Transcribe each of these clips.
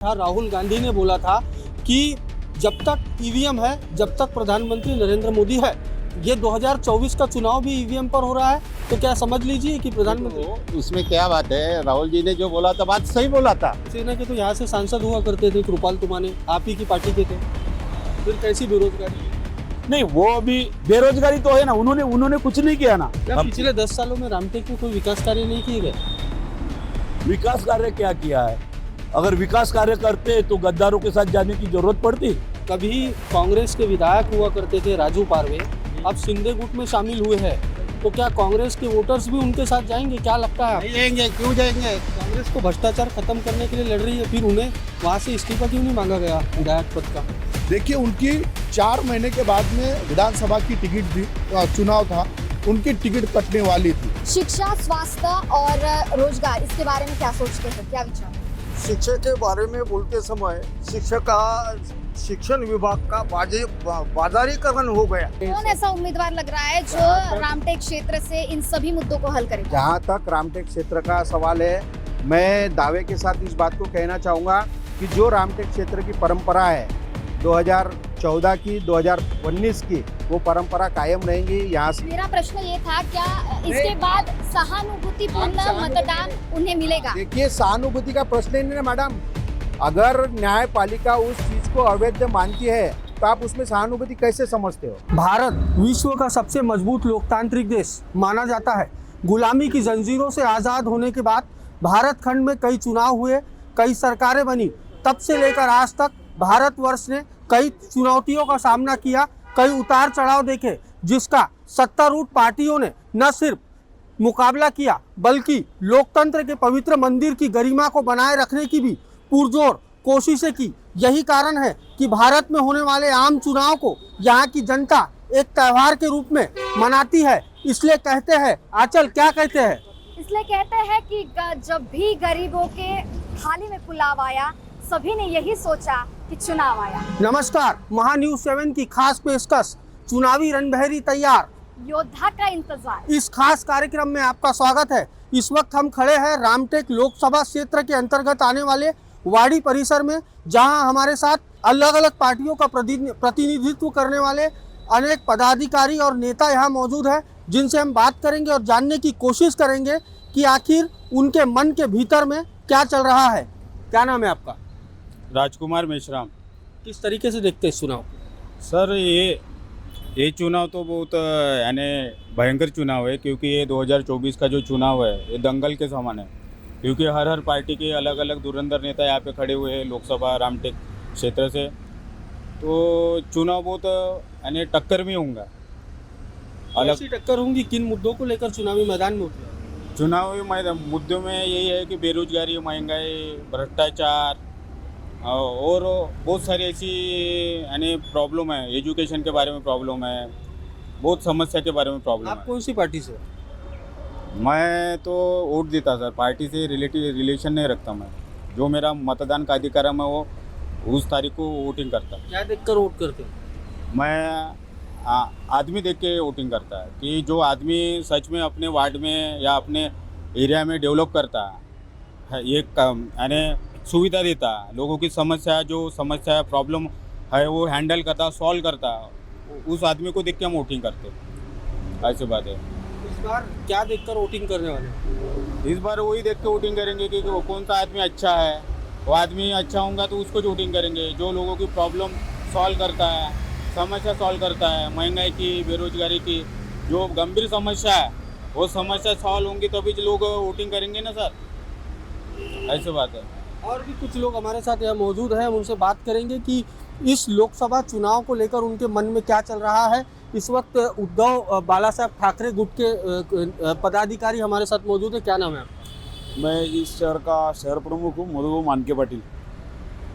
राहुल गांधी ने बोला था कि जब तक ईवीएम है, जब तक प्रधानमंत्री नरेंद्र मोदी है। ये 2024 का चुनाव भी ईवीएम पर हो रहा है, तो क्या समझ लीजिए कि प्रधानमंत्री तो उसमें क्या बात है। राहुल जी ने जो बोला था बात सही बोला था। सेना के तो यहाँ से सांसद हुआ करते थे, कृपाल तुमाने आप ही की पार्टी के थे। फिर कैसी बेरोजगारी? नहीं, वो अभी बेरोजगारी तो है ना, उन्होंने कुछ नहीं किया ना। क्या पिछले 10 सालों में रामटेक में कोई विकास कार्य नहीं किए गए? विकास कार्य क्या किया है? अगर विकास कार्य करते तो गद्दारों के साथ जाने की जरूरत पड़ती। कभी कांग्रेस के विधायक हुआ करते थे राजू पारवे, अब शिंदे गुट में शामिल हुए हैं, तो क्या कांग्रेस के वोटर्स भी उनके साथ जाएंगे? क्या लगता है? नहीं जाएंगे, क्यों जाएंगे? कांग्रेस को भ्रष्टाचार खत्म करने के लिए लड़ रही है, फिर उन्हें वहाँ से इस्तीफा क्यों नहीं मांगा गया विधायक पद का? देखिए, उनकी 4 महीने के बाद में विधानसभा की टिकट थी, चुनाव था, उनकी टिकट कटने वाली थी। शिक्षा, स्वास्थ्य और रोजगार, इसके बारे में क्या सोचते हैं, क्या विचार? शिक्षा के बारे में बोलते समय शिक्षण विभाग का बाजारीकरण हो गया। कौन ऐसा उम्मीदवार लग रहा है जो रामटेक क्षेत्र से इन सभी मुद्दों को हल करेगा? जहाँ तक रामटेक क्षेत्र का सवाल है, मैं दावे के साथ इस बात को कहना चाहूँगा कि जो रामटेक क्षेत्र की परंपरा है 2014 की, 2019 की, वो परंपरा कायम रहेंगी। यहाँ से मेरा प्रश्न ये था, क्या इसके बाद सहानुभूतिपूर्ण मतदान उन्हें मिलेगा? देखिए, सहानुभूति का प्रश्न ही नहीं है मैडम। अगर न्यायपालिका उस चीज को अवैध मानती है तो आप उसमें सहानुभूति कैसे समझते हो? भारत विश्व का सबसे मजबूत लोकतांत्रिक देश माना जाता है। गुलामी की जंजीरों से आज़ाद होने के बाद भारत खंड में कई चुनाव हुए, कई सरकारें बनी। तब से लेकर आज तक भारतवर्ष ने कई चुनौतियों का सामना किया, कई उतार चढ़ाव देखे, जिसका सत्तारूढ़ पार्टियों ने न सिर्फ मुकाबला किया बल्कि लोकतंत्र के पवित्र मंदिर की गरिमा को बनाए रखने की भी पुरजोर कोशिशें की। यही कारण है कि भारत में होने वाले आम चुनाव को यहाँ की जनता एक त्योहार के रूप में मनाती है। इसलिए कहते हैं, आंचल क्या कहते हैं? इसलिए कहते हैं कि जब भी गरीबों के थाली में पुलाव आया, सभी ने यही सोचा कि चुनाव आया। नमस्कार, महान्यूज 7 की खास पेशकश, चुनावी रणभेरी तैयार, योद्धा का इंतजार। इस खास कार्यक्रम में आपका स्वागत है। इस वक्त हम खड़े हैं रामटेक लोकसभा क्षेत्र के अंतर्गत आने वाले वाड़ी परिसर में, जहां हमारे साथ अलग अलग पार्टियों का प्रतिनिधित्व करने वाले अनेक पदाधिकारी और नेता यहां मौजूद हैं, जिनसे हम बात करेंगे और जानने की कोशिश करेंगे कि आखिर उनके मन के भीतर में क्या चल रहा है। क्या नाम है आपका? राजकुमार मेश्राम। किस तरीके से देखते हैं चुनाव? सर, ये चुनाव तो बहुत यानी भयंकर चुनाव है, क्योंकि ये 2024 का जो चुनाव है ये दंगल के समान है। क्योंकि हर पार्टी के अलग अलग धुरंधर नेता यहाँ पे खड़े हुए हैं लोकसभा रामटेक क्षेत्र से, तो चुनाव बहुत यानी टक्कर में होगा। अलग टक्कर होंगी। किन मुद्दों को लेकर चुनावी मैदान में उतरे? चुनावी मुद्दों में यही है कि बेरोजगारी, महंगाई, भ्रष्टाचार और बहुत सारी ऐसी यानी प्रॉब्लम है। एजुकेशन के बारे में प्रॉब्लम है, बहुत समस्या के बारे में प्रॉब्लम है। आप कौन सी पार्टी से? मैं तो वोट देता सर, पार्टी से रिलेशन नहीं रखता मैं। जो मेरा मतदान का अधिकार है, मैं वो उस तारीख को वोटिंग करता। क्या देखकर वोट करते? मैं आदमी देख के वोटिंग करता है कि जो आदमी सच में अपने वार्ड में या अपने एरिया में डेवलप करता है, ये यानी सुविधा देता, लोगों की समस्या प्रॉब्लम है वो हैंडल करता, सॉल्व करता, उस आदमी को देख के हम वोटिंग करते। ऐसी बात है। इस बार क्या देखकर वोटिंग करने वाले? इस बार वही देख के वोटिंग करेंगे कि वो कौन सा आदमी अच्छा है। वो आदमी अच्छा होगा तो उसको वोटिंग करेंगे, जो लोगों की प्रॉब्लम सॉल्व करता है, समस्या सॉल्व करता है, महंगाई की, बेरोजगारी की जो गंभीर समस्या है, वो समस्या सॉल्व होंगी तभी तो लोग वोटिंग करेंगे ना सर। ऐसी बात है। और भी कुछ लोग हमारे साथ यहाँ मौजूद हैं, उनसे बात करेंगे कि इस लोकसभा चुनाव को लेकर उनके मन में क्या चल रहा है। इस वक्त उद्धव बाला साहब ठाकरे गुट के पदाधिकारी हमारे साथ मौजूद है। क्या नाम है? मैं इस शहर का शहर प्रमुख हूँ, मधु मानके पाटिल।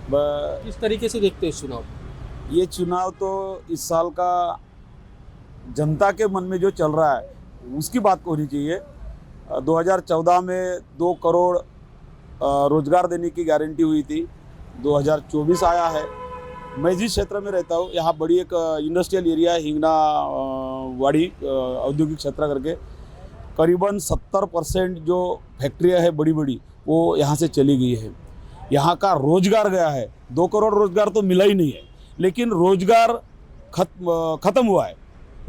किस तरीके से देखते हैं इस चुनाव? ये चुनाव तो इस साल का जनता के मन में जो चल रहा है उसकी बात होनी चाहिए। 2014 में 2 करोड़ रोजगार देने की गारंटी हुई थी। 2024 आया है। मैं जिस क्षेत्र में रहता हूँ, यहाँ बड़ी एक इंडस्ट्रियल एरिया है, हिंगना वाड़ी औद्योगिक क्षेत्र करके, करीबन 70% जो फैक्ट्रियाँ है बड़ी बड़ी वो यहाँ से चली गई है। यहाँ का रोजगार गया है। 2 करोड़ रोजगार तो मिला ही नहीं है, लेकिन रोजगार खत्म हुआ है,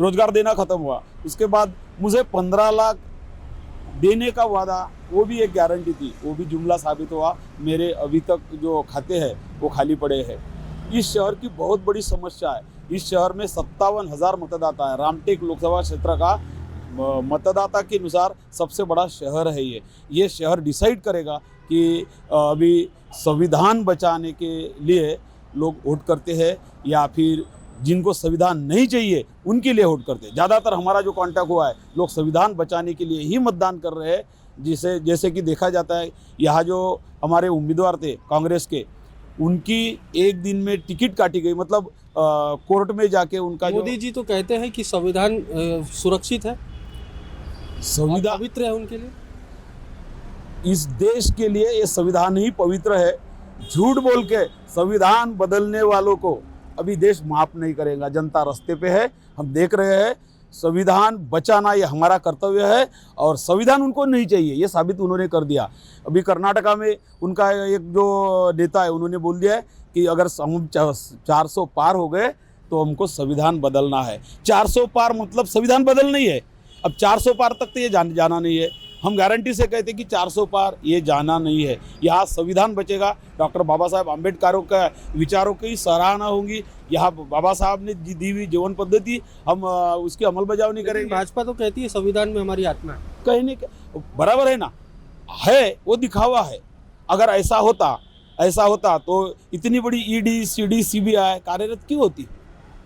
रोजगार देना खत्म हुआ। उसके बाद मुझे 15 लाख देने का वादा, वो भी एक गारंटी थी, वो भी जुमला साबित हुआ। मेरे अभी तक जो खाते हैं वो खाली पड़े हैं। इस शहर की बहुत बड़ी समस्या है। इस शहर में 57,000 मतदाता है। रामटेक लोकसभा क्षेत्र का मतदाता के अनुसार सबसे बड़ा शहर है ये शहर डिसाइड करेगा कि अभी संविधान बचाने के लिए लोग वोट करते हैं या फिर जिनको संविधान नहीं चाहिए उनके लिए वोट करते हैं। ज़्यादातर हमारा जो कांटेक्ट हुआ है, लोग संविधान बचाने के लिए ही मतदान कर रहे हैं। जैसे कि देखा जाता है, यहाँ जो हमारे उम्मीदवार थे कांग्रेस के, उनकी एक दिन में टिकट काटी गई, मतलब कोर्ट में जाके उनका मोदी जी तो कहते हैं कि संविधान सुरक्षित है, संविधान पवित्र है उनके लिए। इस देश के लिए ये संविधान ही पवित्र है। झूठ बोल के संविधान बदलने वालों को अभी देश माफ नहीं करेगा। जनता रास्ते पे है, हम देख रहे हैं। संविधान बचाना ये हमारा कर्तव्य है और संविधान उनको नहीं चाहिए, ये साबित उन्होंने कर दिया। अभी कर्नाटका में उनका एक जो नेता है, उन्होंने बोल दिया है कि अगर हम 400 पार हो गए तो हमको संविधान बदलना है। 400 पार मतलब संविधान बदल नहीं है। अब 400 पार तक तो ये जाना नहीं है। हम गारंटी से कहते हैं कि 400 पार ये जाना नहीं है। यहाँ संविधान बचेगा। डॉक्टर बाबा साहब आम्बेडकर का विचारों की सराहना होगी। यहाँ बाबा साहब ने दी हुई जीवन पद्धति हम उसकी अमलबजावनी करेंगे। भाजपा तो कहती है संविधान में हमारी आत्मा है। कहने के बराबर है ना, है वो दिखावा है। अगर ऐसा होता तो इतनी बड़ी ईडी, सीडी, सीबीआई कार्यरत क्यों होती?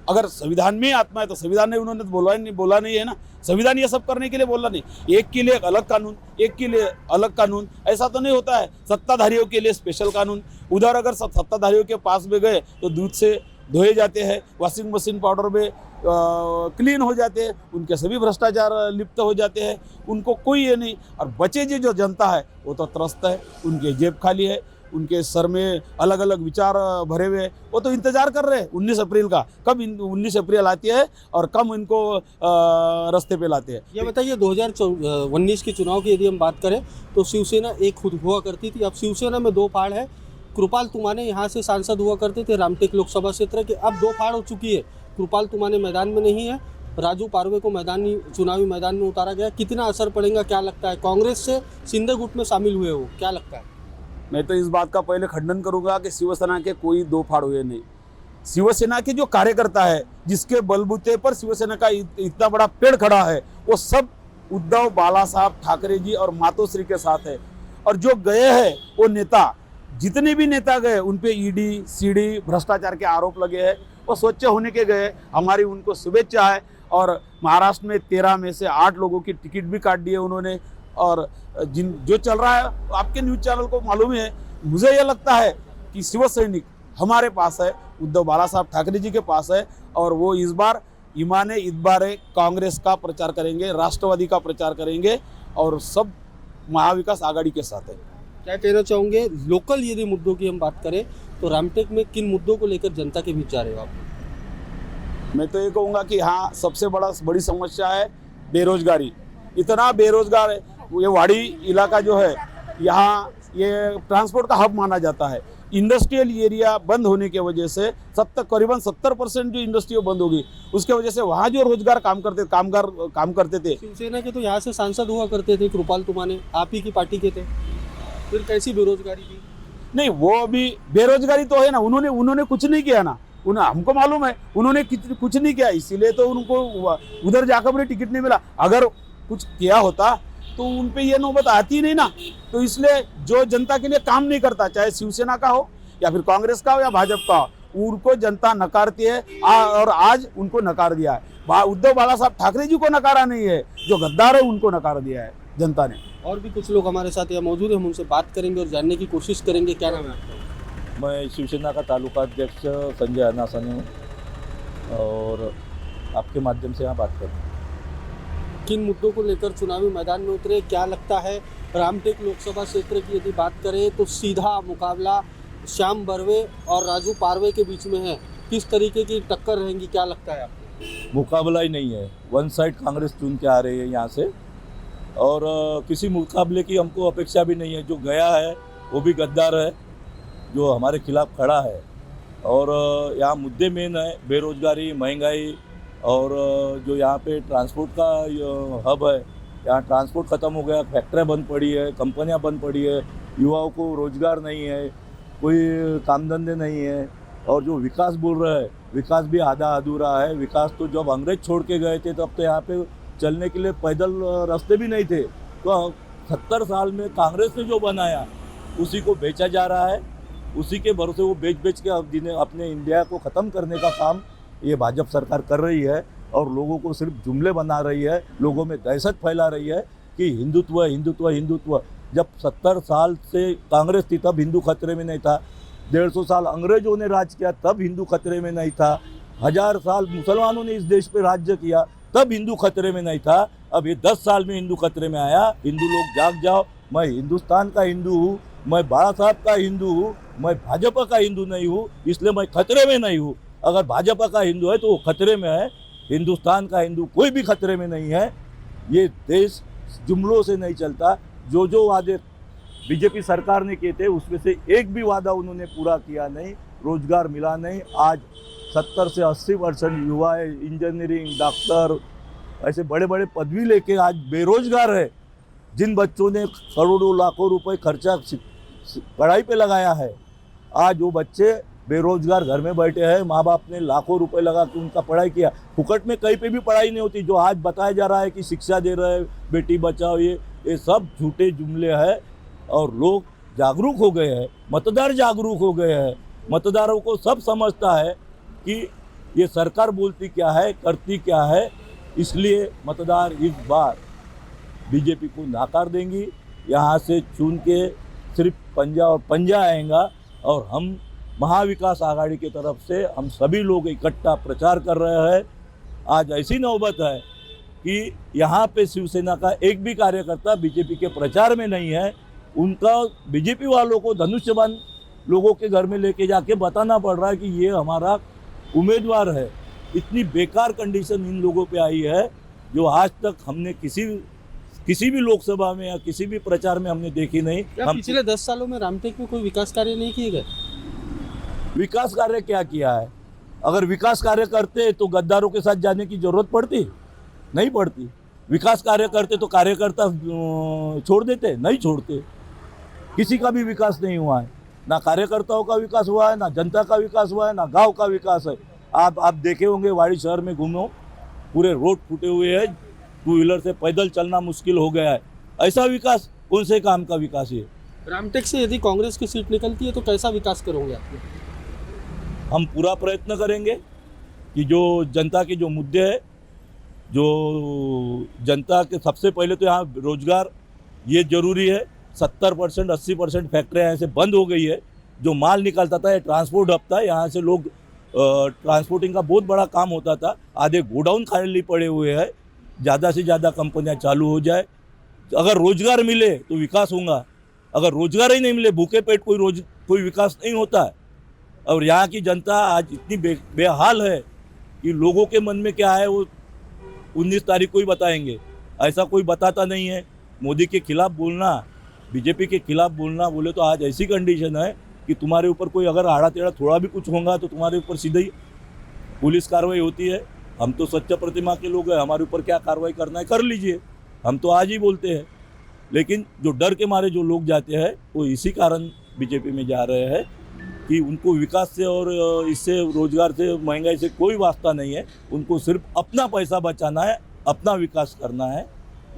अगर संविधान में आत्मा है तो संविधान ने उन्होंने बोला नहीं है ना। संविधान ये सब करने के लिए बोला नहीं। एक के लिए एक अलग कानून, एक के लिए अलग कानून, ऐसा तो नहीं होता है। सत्ताधारियों के लिए स्पेशल कानून। उधर अगर सत्ताधारियों के पास में गए तो दूध से धोए जाते हैं, वॉशिंग मशीन पाउडर में क्लीन हो जाते हैं, उनके सभी भ्रष्टाचार लिप्त हो जाते हैं, उनको कोई ये नहीं। और बचे जो जनता है वो तो त्रस्त है, उनके जेब खाली है, उनके सर में अलग अलग विचार भरे हुए, वो तो इंतजार कर रहे हैं 19 अप्रैल का, कब 19 अप्रैल आती है और कब इनको रास्ते पे लाते हैं। ये बताइए 2019 के चुनाव की यदि हम बात करें तो शिवसेना एक खुद हुआ करती थी, अब शिवसेना में 2 फाड़ है। कृपाल तुमाने यहाँ से सांसद हुआ करते थे रामटेक लोकसभा क्षेत्र के, अब 2 फाड़ हो चुकी है। कृपाल तुमाने मैदान में नहीं है, राजू पारवे को चुनावी मैदान में उतारा गया। कितना असर पड़ेगा, क्या लगता है? कांग्रेस से शिंदे गुट में शामिल हुए हो, क्या लगता है? मैं तो इस बात का पहले खंडन करूंगा कि शिवसेना के कोई 2 फाड़ हुए नहीं। शिवसेना के जो कार्यकर्ता है, जिसके बलबूते पर शिवसेना का इतना बड़ा पेड़ खड़ा है, वो सब उद्धव बाला साहब ठाकरे जी और मातोश्री के साथ है। और जो गए हैं वो नेता, जितने भी नेता गए उन पे ईडी, सीडी, भ्रष्टाचार के आरोप लगे हैं, वो स्वच्छ होने के गए। हमारी उनको शुभेच्छा है। और महाराष्ट्र में 13 में से 8 लोगों की टिकट भी काट दी है उन्होंने। और जो चल रहा है आपके न्यूज़ चैनल को मालूम है। मुझे यह लगता है कि शिव सैनिक हमारे पास है, उद्धव बाला साहब ठाकरे जी के पास है, और वो इस बार ईमाने इतबारे कांग्रेस का प्रचार करेंगे, राष्ट्रवादी का प्रचार करेंगे और सब महाविकास आघाड़ी के साथ है। क्या कहना चाहोगे? लोकल यदि मुद्दों की हम बात करें तो रामटेक में किन मुद्दों को लेकर जनता के बीच जा रहे हो आप? मैं तो ये कहूँगा कि हाँ, सबसे बड़ी समस्या है बेरोजगारी। इतना बेरोजगार है। ये वाड़ी इलाका जो है, यहाँ ये ट्रांसपोर्ट का हब माना जाता है। इंडस्ट्रियल एरिया बंद होने की वजह से करीबन 70% जो इंडस्ट्री बंद होगी, उसके वजह से वहाँ जो कामगार काम करते थे। शिवसेना के तो यहाँ से सांसद हुआ करते थे कृपाल तुमाने, आप ही की पार्टी के थे, फिर कैसी बेरोजगारी की? नहीं, वो अभी बेरोजगारी तो है ना, उन्होंने कुछ नहीं किया ना। हमको मालूम है उन्होंने कुछ नहीं किया, इसीलिए तो उनको उधर जाकर टिकट नहीं मिला। अगर कुछ किया होता तो उन पे ये नौबत आती नहीं ना। तो इसलिए जो जनता के लिए काम नहीं करता, चाहे शिवसेना का हो या फिर कांग्रेस का हो या भाजपा का हो, उनको जनता नकारती है। और आज उनको नकार दिया है। उद्धव बाला साहब ठाकरे जी को नकारा नहीं है, जो गद्दार है उनको नकार दिया है जनता ने। और भी कुछ लोग हमारे साथ यहाँ मौजूद हैं, हम उनसे बात करेंगे और जानने की कोशिश करेंगे। क्या नाम है आपका? मैं शिवसेना का तालुका अध्यक्ष संजय अनासानी हूँ और आपके माध्यम से यहाँ बात कर रहा हूँ। किन मुद्दों को लेकर चुनावी मैदान में उतरे, क्या लगता है? रामटेक लोकसभा क्षेत्र की यदि बात करें तो सीधा मुकाबला श्याम बर्वे और राजू पारवे के बीच में है। किस तरीके की टक्कर रहेंगी, क्या लगता है आपको? मुकाबला ही नहीं है, वन साइड कांग्रेस चुन के आ रही है यहाँ से, और किसी मुकाबले की हमको अपेक्षा भी नहीं है। जो गया है वो भी गद्दार है जो हमारे खिलाफ खड़ा है। और यहाँ मुद्दे मेन है बेरोजगारी, महंगाई और जो यहाँ पे ट्रांसपोर्ट का हब है, यहाँ ट्रांसपोर्ट ख़त्म हो गया, फैक्ट्रियाँ बंद पड़ी है, कंपनियाँ बंद पड़ी है, युवाओं को रोज़गार नहीं है, कोई काम धंधे नहीं है। और जो विकास बोल रहा है, विकास भी आधा अधूरा है। विकास तो जब अंग्रेज छोड़ के गए थे तब तो यहाँ पे चलने के लिए पैदल रास्ते भी नहीं थे। तो 70 साल में कांग्रेस ने जो बनाया उसी को बेचा जा रहा है, उसी के भरोसे वो बेच के अब अपने इंडिया को ख़त्म करने का काम ये भाजपा सरकार कर रही है। और लोगों को सिर्फ जुमले बना रही है, लोगों में दहशत फैला रही है कि हिंदुत्व हिंदुत्व हिंदुत्व। जब 70 साल से कांग्रेस थी तब हिंदू खतरे में नहीं था, 150 साल अंग्रेजों ने राज किया तब हिंदू खतरे में नहीं था, 1000 साल मुसलमानों ने इस देश पे राज्य किया तब हिंदू खतरे में नहीं था। अब ये 10 साल में हिंदू खतरे में आया। हिंदू लोग जाग जाओ, मैं हिंदुस्तान का हिंदू हूँ, मैं बाला साहब का हिंदू हूँ, मैं भाजपा का हिंदू नहीं हूँ, इसलिए मैं खतरे में नहीं हूँ। अगर भाजपा का हिंदू है तो वो खतरे में है, हिंदुस्तान का हिंदू कोई भी खतरे में नहीं है। ये देश जुमलों से नहीं चलता। जो जो वादे बीजेपी सरकार ने किए थे उसमें से एक भी वादा उन्होंने पूरा किया नहीं, रोजगार मिला नहीं। आज 70 से 80% युवा इंजीनियरिंग, डॉक्टर ऐसे बड़े बड़े पदवी लेके आज बेरोजगार है। जिन बच्चों ने करोड़ों लाखों रुपए खर्चा पढ़ाई पे लगाया है, आज वो बच्चे बेरोजगार घर में बैठे हैं। माँ बाप ने लाखों रुपए लगा के उनका पढ़ाई किया, फुकट में कहीं पे भी पढ़ाई नहीं होती। जो आज बताया जा रहा है कि शिक्षा दे रहे हैं, बेटी बचाओ, ये सब झूठे जुमले हैं। और लोग जागरूक हो गए हैं, मतदार जागरूक हो गए हैं। मतदारों को सब समझता है कि ये सरकार बोलती क्या है, करती क्या है। इसलिए मतदार इस बार बीजेपी को नाकार देंगी। यहाँ से चुन के सिर्फ पंजा और पंजा आएगा। और हम महाविकास आघाड़ी की तरफ से हम सभी लोग इकट्ठा प्रचार कर रहे हैं। आज ऐसी नौबत है कि यहाँ पे शिवसेना का एक भी कार्यकर्ता बीजेपी के प्रचार में नहीं है। उनका बीजेपी वालों को धनुष्यबाण लोगों के घर में लेके जाके बताना पड़ रहा है कि ये हमारा उम्मीदवार है। इतनी बेकार कंडीशन इन लोगों पे आई है जो आज तक हमने किसी भी लोकसभा में या किसी भी प्रचार में हमने देखी नहीं। हम पिछले 10 सालों में रामटेक में कोई विकास कार्य नहीं किए गए। विकास कार्य क्या किया है? अगर विकास कार्य करते तो गद्दारों के साथ जाने की जरूरत पड़ती? नहीं पड़ती। विकास कार्य करते तो कार्यकर्ता छोड़ देते? नहीं छोड़ते। किसी का भी विकास नहीं हुआ है, ना कार्यकर्ताओं का विकास हुआ है, ना जनता का विकास हुआ है, ना गांव का विकास है। आप देखे होंगे, वाड़ी शहर में घूमो, पूरे रोड फूटे हुए हैं, 2 व्हीलर से पैदल चलना मुश्किल हो गया है। ऐसा विकास कौन से काम का विकास है? रामटेक से यदि कांग्रेस की सीट निकलती है तो कैसा विकास करोगे आप? हम पूरा प्रयत्न करेंगे कि जो जनता के जो मुद्दे हैं, जो जनता के सबसे पहले तो यहाँ रोजगार ये जरूरी है। 70% 80% फैक्ट्रियाँ यहाँ से बंद हो गई है। जो माल निकलता था, ये ट्रांसपोर्ट हब था, यहाँ से लोग ट्रांसपोर्टिंग का बहुत बड़ा काम होता था। आधे गोडाउन खाली पड़े हुए हैं। ज़्यादा से ज़्यादा कंपनियाँ चालू हो जाए। अगर रोजगार मिले तो विकास होगा। अगर रोजगार ही नहीं मिले, भूखे पेट कोई विकास नहीं होता है। और यहाँ की जनता आज इतनी बेहाल है कि लोगों के मन में क्या है वो 19 तारीख को ही बताएंगे। ऐसा कोई बताता नहीं है। मोदी के खिलाफ बोलना, बीजेपी के खिलाफ बोलना बोले तो आज ऐसी कंडीशन है कि तुम्हारे ऊपर कोई अगर आड़ा टेढ़ा थोड़ा भी कुछ होगा तो तुम्हारे ऊपर सीधे ही पुलिस कार्रवाई होती है। हम तो सच्चा प्रतिमा के लोग हैं, हमारे ऊपर क्या कार्रवाई करना है कर लीजिए, हम तो आज ही बोलते हैं। लेकिन जो डर के मारे जो लोग जाते हैं वो इसी कारण बीजेपी में जा रहे हैं कि उनको विकास से और इससे रोजगार से, महंगाई से कोई वास्ता नहीं है। उनको सिर्फ अपना पैसा बचाना है, अपना विकास करना है,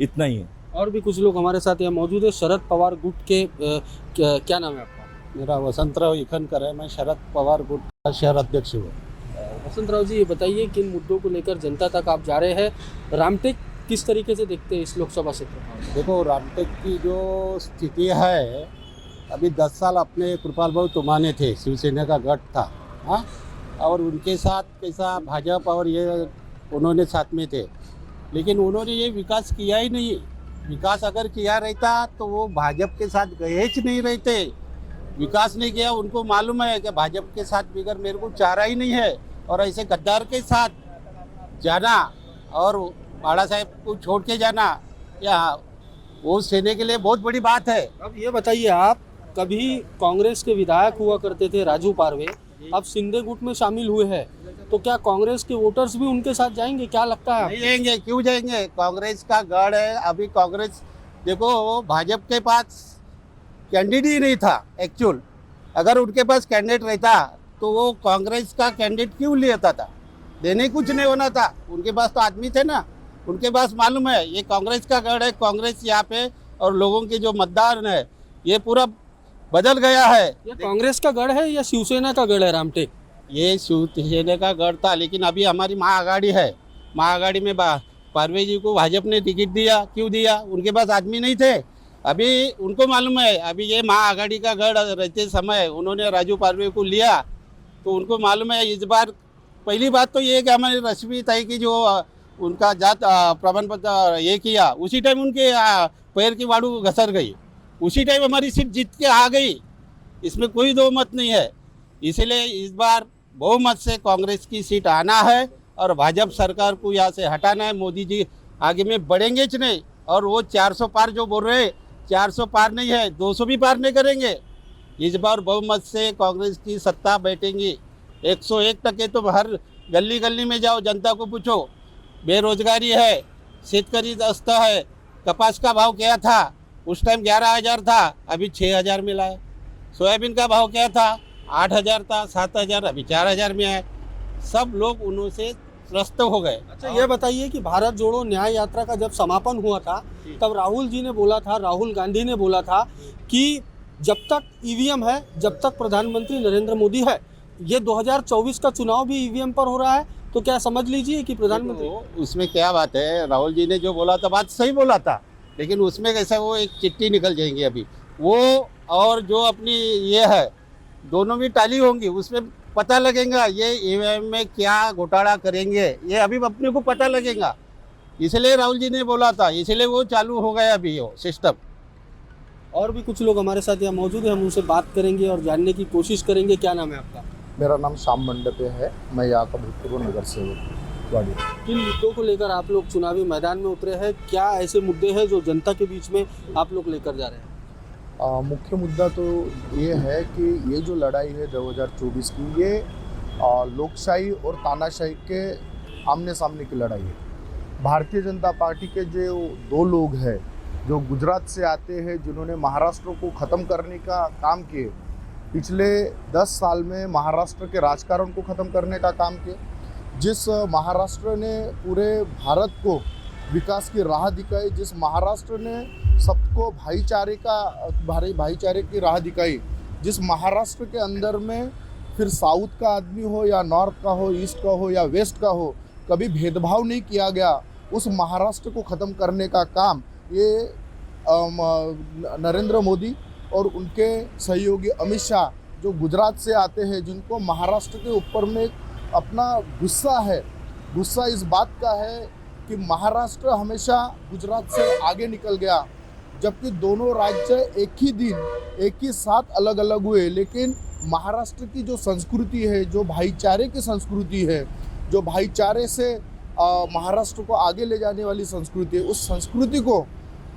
इतना ही है। और भी कुछ लोग हमारे साथ यहाँ मौजूद है। शरद पवार गुट के क्या नाम है आपका? मेरा वसंतराव इखनकर है। मैं शरद पवार गुट का शहर अध्यक्ष हूँ। वसंतराव जी, ये बताइए किन मुद्दों को लेकर जनता तक आप जा रहे हैं? रामटेक किस तरीके से देखते हैं इस लोकसभा क्षेत्र? देखो, रामटेक की जो स्थिति है, अभी 10 साल अपने कृपाल भाऊ तुमाने थे, शिवसेना का गठ था, हाँ, और उनके साथ कैसा भाजपा और ये उन्होंने साथ में थे, लेकिन उन्होंने ये विकास किया ही नहीं। विकास अगर किया रहता तो वो भाजपा के साथ गए ही नहीं रहते। विकास नहीं किया, उनको मालूम है कि भाजपा के साथ बिगर मेरे को चारा ही नहीं है। और ऐसे गद्दार के साथ जाना और बाला साहेब को छोड़ के जाना, या वो सेने के लिए बहुत बड़ी बात है। अब ये बताइए आप कभी कांग्रेस के विधायक हुआ करते थे राजू पारवे, अब शिंदे गुट में शामिल हुए हैं, तो क्या कांग्रेस के वोटर्स भी उनके साथ जाएंगे, क्या लगता है? नहीं जाएंगे, क्यों जाएंगे? कांग्रेस का गढ़ है। अभी कांग्रेस देखो, भाजपा के पास कैंडिडेट ही नहीं था एक्चुअल। अगर उनके पास कैंडिडेट रहता तो वो कांग्रेस का कैंडिडेट क्यों लेता था? देने कुछ नहीं होना था, उनके पास तो आदमी थे ना, उनके पास मालूम है ये कांग्रेस का गढ़ है। कांग्रेस यहाँ पे और लोगों के जो मतदार है ये पूरा बदल गया है। ये कांग्रेस का गढ़ है या शिवसेना का गढ़ है रामटेक? ये शिवसेना का गढ़ था, लेकिन अभी हमारी महाआघाड़ी है। महाआघाड़ी में पारवे जी को भाजपा ने टिकट दिया, क्यों दिया? उनके पास आदमी नहीं थे। अभी उनको मालूम है, अभी ये महाआघाड़ी का गढ़ रहते समय उन्होंने राजू पारवे को लिया, तो उनको मालूम है इस बार। पहली बात तो ये है कि हमारी रश्मि ताई की जो उनका जात प्रमाण पत्र ये किया, उसी टाइम उनके पैर की वाड़ू घसर गई, उसी टाइम हमारी सीट जीत के आ गई। इसमें कोई दो मत नहीं है। इसलिए इस बार बहुमत से कांग्रेस की सीट आना है और भाजपा सरकार को यहाँ से हटाना है। मोदी जी आगे में बढ़ेंगे च नहीं। और वो 400 पार जो बोल रहे हैं, 400 पार नहीं है, 200 भी पार नहीं करेंगे। इस बार बहुमत से कांग्रेस की सत्ता बैठेंगी। 101% तो हर गली गली में जाओ, जनता को पूछो। बेरोजगारी है, शेतकरी दस्ता है। कपास का भाव क्या था? उस टाइम 11,000 था, अभी 6,000 मिला है। सोयाबीन का भाव क्या था? 8,000 था, 7,000, अभी 4,000 में है। सब लोग उनसे त्रस्त हो गए। अच्छा, ये बताइए कि भारत जोड़ो न्याय यात्रा का जब समापन हुआ था, तब राहुल जी ने बोला था, राहुल गांधी ने बोला था कि जब तक ईवीएम है, जब तक प्रधानमंत्री नरेंद्र मोदी है। ये 2024 का चुनाव भी ईवीएम पर हो रहा है, तो क्या समझ लीजिए कि प्रधानमंत्री, उसमें क्या बात है? राहुल जी ने जो बोला था बात सही बोला था, लेकिन उसमें कैसा वो एक चिट्ठी निकल जाएंगी अभी वो, और जो अपनी ये है दोनों भी टाली होंगी। उसमें पता लगेगा ये ईवीएम में क्या घोटाला करेंगे, ये अभी अपने को पता लगेगा। इसलिए राहुल जी ने बोला था, इसलिए वो चालू हो गया अभी वो सिस्टम। और भी कुछ लोग हमारे साथ यहाँ मौजूद हैं, हम उनसे बात करेंगे और जानने की कोशिश करेंगे। क्या नाम है आपका? मेरा नाम श्याम मंडपे है, मैं यहाँ का भूतपूर्व नगर सेवक वाड़ी। किन मुद्दों को लेकर आप लोग चुनावी मैदान में उतरे हैं? क्या ऐसे मुद्दे हैं जो जनता के बीच में आप लोग लेकर जा रहे हैं? मुख्य मुद्दा तो ये है कि ये जो लड़ाई है 2024 की, ये लोकशाही और तानाशाही के आमने सामने की लड़ाई है। भारतीय जनता पार्टी के जो दो लोग हैं जो गुजरात से आते हैं, जिन्होंने महाराष्ट्र को ख़त्म करने का काम किए, पिछले 10 साल में महाराष्ट्र के राजकारण को ख़त्म करने का काम किया, जिस महाराष्ट्र ने पूरे भारत को विकास की राह दिखाई, जिस महाराष्ट्र ने सबको भाईचारे की राह दिखाई, जिस महाराष्ट्र के अंदर में फिर साउथ का आदमी हो या नॉर्थ का हो, ईस्ट का हो या वेस्ट का हो, कभी भेदभाव नहीं किया गया, उस महाराष्ट्र को ख़त्म करने का काम ये नरेंद्र मोदी और उनके सहयोगी अमित शाह जो गुजरात से आते हैं, जिनको महाराष्ट्र के ऊपर में अपना गुस्सा है, गुस्सा इस बात का है कि महाराष्ट्र हमेशा गुजरात से आगे निकल गया, जबकि दोनों राज्य एक ही दिन एक ही साथ अलग अलग हुए। लेकिन महाराष्ट्र की जो संस्कृति है, जो भाईचारे की संस्कृति है, जो भाईचारे से महाराष्ट्र को आगे ले जाने वाली संस्कृति है, उस संस्कृति को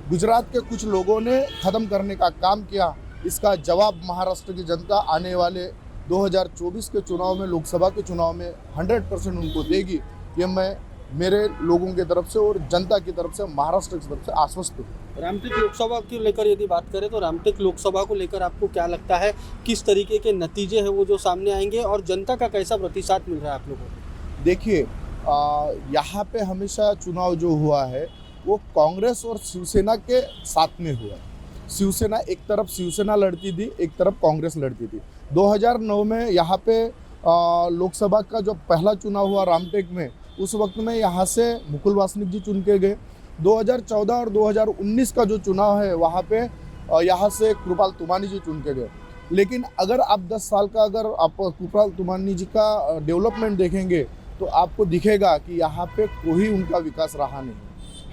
गुजरात के कुछ लोगों ने ख़त्म करने का काम किया। इसका जवाब महाराष्ट्र की जनता आने वाले 2024 के चुनाव में, लोकसभा के चुनाव में 100% उनको देगी। ये मैं मेरे लोगों की तरफ से और जनता की तरफ से, महाराष्ट्र की तरफ से आश्वस्त हूँ। रामटेक लोकसभा की लेकर यदि बात करें तो रामटेक लोकसभा को लेकर आपको क्या लगता है, किस तरीके के नतीजे हैं वो जो सामने आएंगे और जनता का कैसा प्रतिसाद मिल रहा है आप लोगों को? देखिए, यहाँ पे हमेशा चुनाव जो हुआ है वो कांग्रेस और शिवसेना के साथ में हुआ है। शिवसेना एक तरफ शिवसेना लड़ती थी, एक तरफ कांग्रेस लड़ती थी। 2009 में यहाँ पे लोकसभा का जो पहला चुनाव हुआ रामटेक में, उस वक्त में यहाँ से मुकुल वासनिक जी चुन के गए। 2014 और 2019 का जो चुनाव है वहाँ पे यहाँ से कृपाल तुमानी जी चुन के गए। लेकिन अगर आप 10 साल का अगर आप कृपाल तुमानी जी का डेवलपमेंट देखेंगे तो आपको दिखेगा कि यहाँ पे कोई उनका विकास रहा नहीं।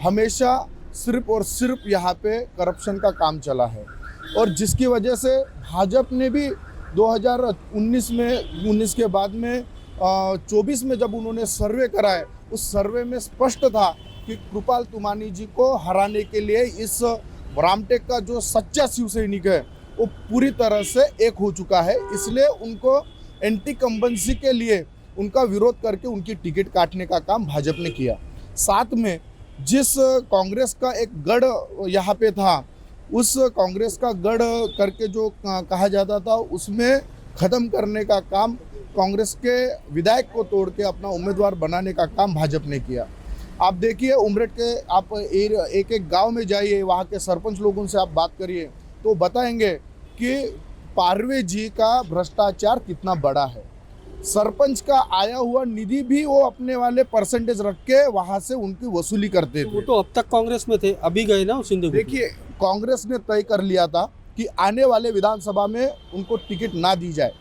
हमेशा सिर्फ और सिर्फ यहाँ पे करप्शन का काम चला है, और जिसकी वजह से भाजपा ने भी 2019 के बाद में 24 में जब उन्होंने सर्वे कराए, उस सर्वे में स्पष्ट था कि कृपाल तुमानी जी को हराने के लिए इस रामटेक का जो सच्चा शिव सैनिक है वो पूरी तरह से एक हो चुका है। इसलिए उनको एंटी कंबेंसी के लिए उनका विरोध करके उनकी टिकट काटने का काम भाजपा ने किया। साथ में जिस कांग्रेस का एक गढ़ यहाँ पे था, उस कांग्रेस का गढ़ करके जो कहा जाता था, उसमें ख़त्म करने का काम कांग्रेस के विधायक को तोड़ के अपना उम्मीदवार बनाने का काम भाजपा ने किया। आप देखिए उमरेठ के, आप एक एक गांव में जाइए, वहाँ के सरपंच लोगों से आप बात करिए तो बताएंगे कि पारवे जी का भ्रष्टाचार कितना बड़ा है। सरपंच का आया हुआ निधि भी वो अपने वाले परसेंटेज रख के वहाँ से उनकी वसूली करते थे। वो तो अब तक कांग्रेस में थे, अभी गए ना सिंधु। देखिए कांग्रेस ने तय कर लिया था कि आने वाले विधानसभा में उनको टिकट ना दी जाए,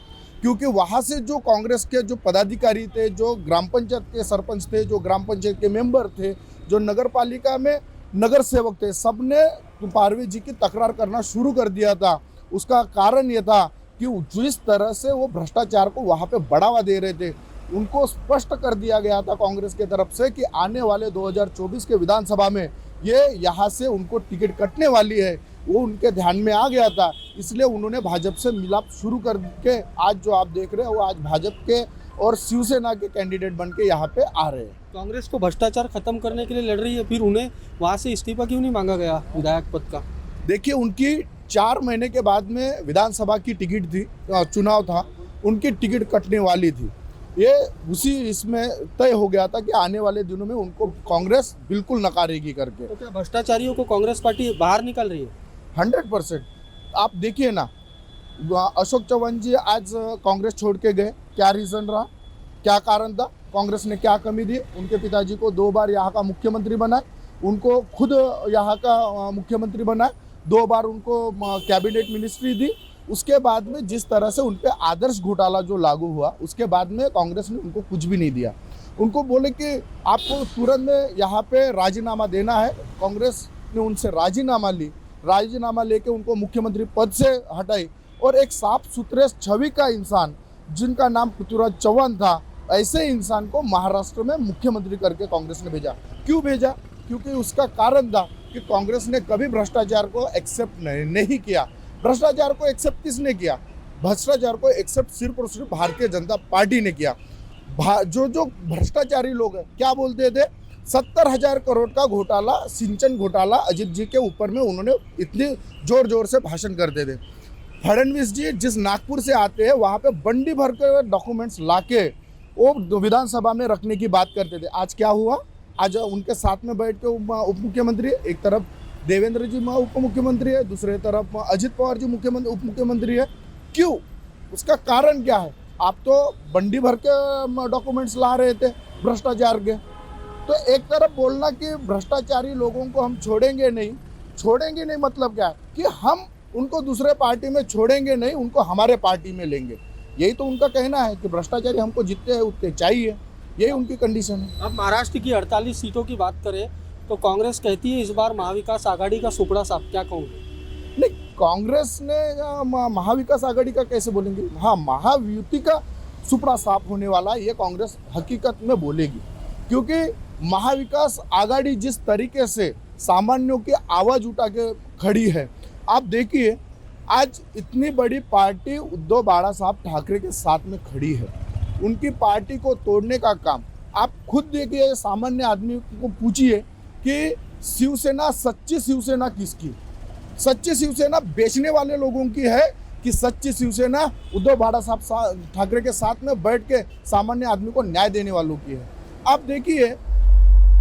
क्योंकि वहाँ से जो कांग्रेस के जो पदाधिकारी थे, जो ग्राम पंचायत के सरपंच थे, जो ग्राम पंचायत के मेंबर थे, जो नगर पालिका में नगर सेवक थे, सब ने पारवे जी की तकरार करना शुरू कर दिया था। उसका कारण ये था कि जिस तरह से वो भ्रष्टाचार को वहाँ पे बढ़ावा दे रहे थे, उनको स्पष्ट कर दिया गया था कांग्रेस की तरफ से कि आने वाले 2024 के विधानसभा में ये यहाँ से उनको टिकट कटने वाली है। वो उनके ध्यान में आ गया था, इसलिए उन्होंने भाजपा से मिलाप शुरू करके आज जो आप देख रहे हो, वो आज भाजपा के और शिवसेना के कैंडिडेट बन के यहाँ पे आ रहे हैं। कांग्रेस को भ्रष्टाचार खत्म करने के लिए लड़ रही है, फिर उन्हें वहाँ से इस्तीफा क्यों नहीं मांगा गया विधायक पद का? देखिए उनकी 4 महीने के बाद में विधानसभा की टिकट थी, चुनाव था, उनकी टिकट कटने वाली थी। ये उसी इसमें तय हो गया था कि आने वाले दिनों में उनको कांग्रेस बिल्कुल नकारेगी करके। तो क्या भ्रष्टाचारियों को कांग्रेस पार्टी बाहर निकाल रही है? 100%। आप देखिए ना, अशोक चौहान जी आज कांग्रेस छोड़ के गए, क्या रीज़न रहा, क्या कारण था? कांग्रेस ने क्या कमी दी? उनके पिताजी को 2 बार यहाँ का मुख्यमंत्री बनाए, उनको खुद यहाँ का मुख्यमंत्री बनाए, 2 बार उनको कैबिनेट मिनिस्ट्री दी। उसके बाद में जिस तरह से उन पे आदर्श घोटाला जो लागू हुआ, उसके बाद में कांग्रेस ने उनको कुछ भी नहीं दिया। उनको बोले कि आपको तुरंत में यहाँ पे राजीनामा देना है। कांग्रेस ने उनसे राजीनामा लेके उनको मुख्यमंत्री पद से हटाई और एक साफ सुथरे छवि का इंसान जिनका नाम पृथ्वीराज चौहान था, ऐसे इंसान को महाराष्ट्र में मुख्यमंत्री करके कांग्रेस ने भेजा। क्यों भेजा? क्योंकि उसका कारण था कि कांग्रेस ने कभी भ्रष्टाचार को एक्सेप्ट नहीं किया। भ्रष्टाचार को एक्सेप्ट किसने किया? भ्रष्टाचार को एक्सेप्ट सिर्फ और सिर्फ भारतीय जनता पार्टी ने किया। जो भ्रष्टाचारी लोग हैं क्या बोलते थे? 70,000 करोड़ का घोटाला, सिंचन घोटाला अजीत जी के ऊपर में उन्होंने इतने जोर जोर से भाषण करते थे। फडणवीस जी जिस नागपुर से आते हैं, वहाँ पे बंडी भर के डॉक्यूमेंट्स लाके वो विधानसभा में रखने की बात करते थे। आज क्या हुआ? आज उनके साथ में बैठ के उप मुख्यमंत्री, एक तरफ देवेंद्र जी उप मुख्यमंत्री है, दूसरे तरफ अजित पवार जी उप मुख्यमंत्री है। क्यों? उसका कारण क्या है? आप तो बंडी भर के डॉक्यूमेंट्स ला रहे थे भ्रष्टाचार के। तो एक तरफ बोलना कि भ्रष्टाचारी लोगों को हम छोड़ेंगे नहीं मतलब क्या है? कि हम उनको दूसरे पार्टी में छोड़ेंगे नहीं, उनको हमारे पार्टी में लेंगे। यही तो उनका कहना है कि भ्रष्टाचारी हमको जितने हैं उतने चाहिए, यही उनकी कंडीशन है। अब महाराष्ट्र की 48 सीटों की बात करें तो कांग्रेस कहती है इस बार महाविकास आघाड़ी का सुपड़ा साफ, क्या कहूँगे? नहीं, कांग्रेस ने महाविकास आघाड़ी का कैसे बोलेंगे? हाँ, महायुति का सुपड़ा साफ होने वाला ये कांग्रेस हकीकत में बोलेगी, क्योंकि महाविकास आघाड़ी जिस तरीके से सामान्यों की आवाज़ उठा के खड़ी है। आप देखिए आज इतनी बड़ी पार्टी उद्धव बाला साहब ठाकरे के साथ में खड़ी है, उनकी पार्टी को तोड़ने का काम आप खुद देखिए। सामान्य आदमी को पूछिए कि शिवसेना, सच्ची शिवसेना किसकी? सच्ची शिवसेना बेचने वाले लोगों की है कि सच्ची शिवसेना उद्धव बाला साहब ठाकरे के साथ में बैठ के सामान्य आदमी को न्याय देने वालों की है? आप देखिए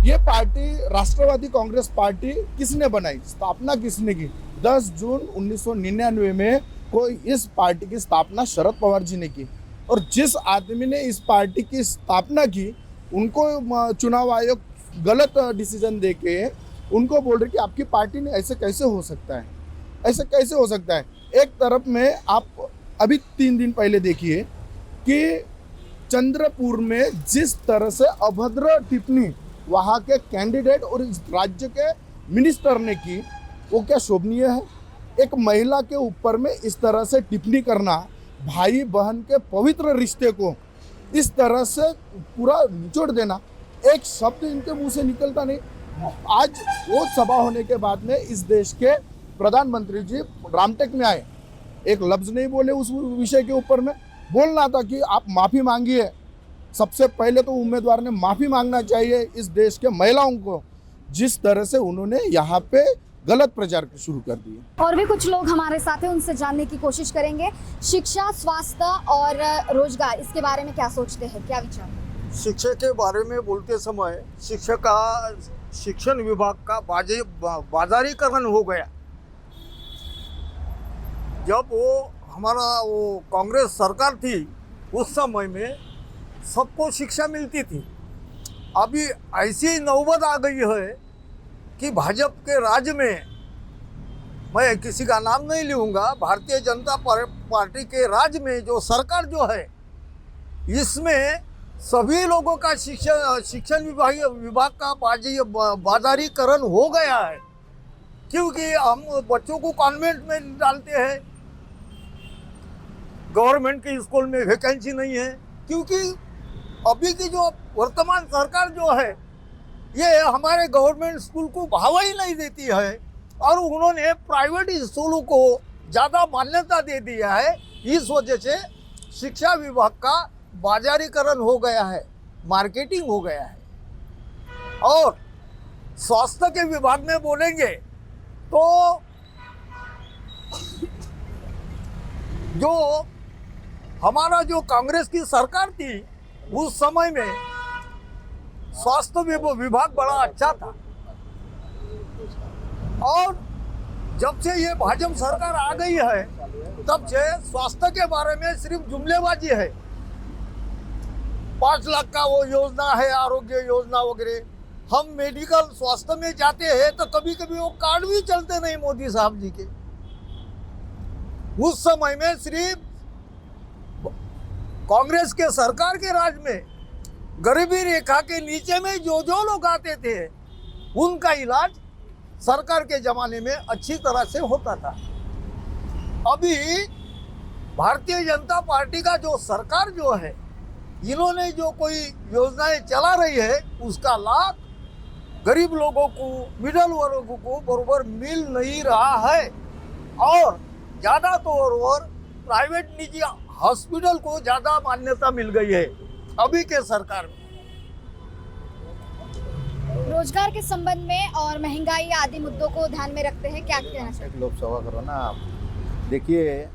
ये पार्टी राष्ट्रवादी कांग्रेस पार्टी किसने बनाई, स्थापना किसने की? 10 जून 1999 में कोई इस पार्टी की स्थापना शरद पवार जी ने की। और जिस आदमी ने इस पार्टी की स्थापना की, उनको चुनाव आयोग गलत डिसीजन देके उनको बोल रहे कि आपकी पार्टी ने ऐसे कैसे हो सकता है, ऐसे कैसे हो सकता है। एक तरफ में आप अभी 3 दिन पहले देखिए कि चंद्रपुर में जिस तरह से अभद्र टिप्पणी वहाँ के कैंडिडेट और इस राज्य के मिनिस्टर ने की, वो क्या शोभनीय है? एक महिला के ऊपर में इस तरह से टिप्पणी करना, भाई बहन के पवित्र रिश्ते को इस तरह से पूरा निचोड़ देना, एक शब्द इनके मुंह से निकलता नहीं। आज वो सभा होने के बाद में इस देश के प्रधानमंत्री जी रामटेक में आए, एक लफ्ज़ नहीं बोले उस विषय के ऊपर में। बोलना था कि आप माफ़ी मांगिए। सबसे पहले तो उम्मीदवार ने माफ़ी मांगना चाहिए इस देश के महिलाओं को, जिस तरह से उन्होंने यहाँ पे गलत प्रचार शुरू कर दिए। और भी कुछ लोग हमारे साथ हैं, उनसे जानने की कोशिश करेंगे। शिक्षा, स्वास्थ्य और रोजगार, इसके बारे में क्या सोचते हैं, क्या विचार? शिक्षा के बारे में बोलते समय शिक्षण विभाग का बाजारीकरण हो गया। जब हमारा कांग्रेस सरकार थी उस समय में सबको शिक्षा मिलती थी। अभी ऐसी नौबत आ गई है कि भाजपा के राज में, मैं किसी का नाम नहीं लूँगा, भारतीय जनता पार्टी के राज में जो सरकार जो है, इसमें सभी लोगों का शिक्षण विभाग का बाजारीकरण हो गया है। क्योंकि हम बच्चों को कॉन्वेंट में डालते हैं, गवर्नमेंट के स्कूल में वैकेंसी नहीं है, क्योंकि अभी की जो वर्तमान सरकार जो है ये हमारे गवर्नमेंट स्कूल को भाव ही नहीं देती है और उन्होंने प्राइवेट स्कूलों को ज़्यादा मान्यता दे दिया है। इस वजह से शिक्षा विभाग का बाजारीकरण हो गया है, मार्केटिंग हो गया है। और स्वास्थ्य के विभाग में बोलेंगे तो जो हमारा जो कांग्रेस की सरकार थी उस समय में स्वास्थ्य विभाग बड़ा अच्छा था, और जब से ये भाजपा सरकार आ गई है तब से स्वास्थ्य के बारे में सिर्फ जुमलेबाजी है। 5 लाख का वो योजना है, आरोग्य योजना वगैरह। हम मेडिकल स्वास्थ्य में जाते हैं तो कभी कभी वो कार्ड भी चलते नहीं मोदी साहब जी के। उस समय में सिर्फ कांग्रेस के सरकार के राज में गरीबी रेखा के नीचे में जो लोग आते थे उनका इलाज सरकार के जमाने में अच्छी तरह से होता था। अभी भारतीय जनता पार्टी का जो सरकार जो है, इन्होंने जो कोई योजनाएं चला रही है उसका लाभ गरीब लोगों को, मिडिल वर्ग को बराबर मिल नहीं रहा है, और ज़्यादा तौर पर प्राइवेट निजी हॉस्पिटल को ज़्यादा मान्यता मिल गई है अभी के सरकार में। रोजगार के संबंध में और महंगाई आदि मुद्दों को ध्यान में रखते हैं, क्या कहना चाहिए? लोकसभा करो ना आप। देखिए,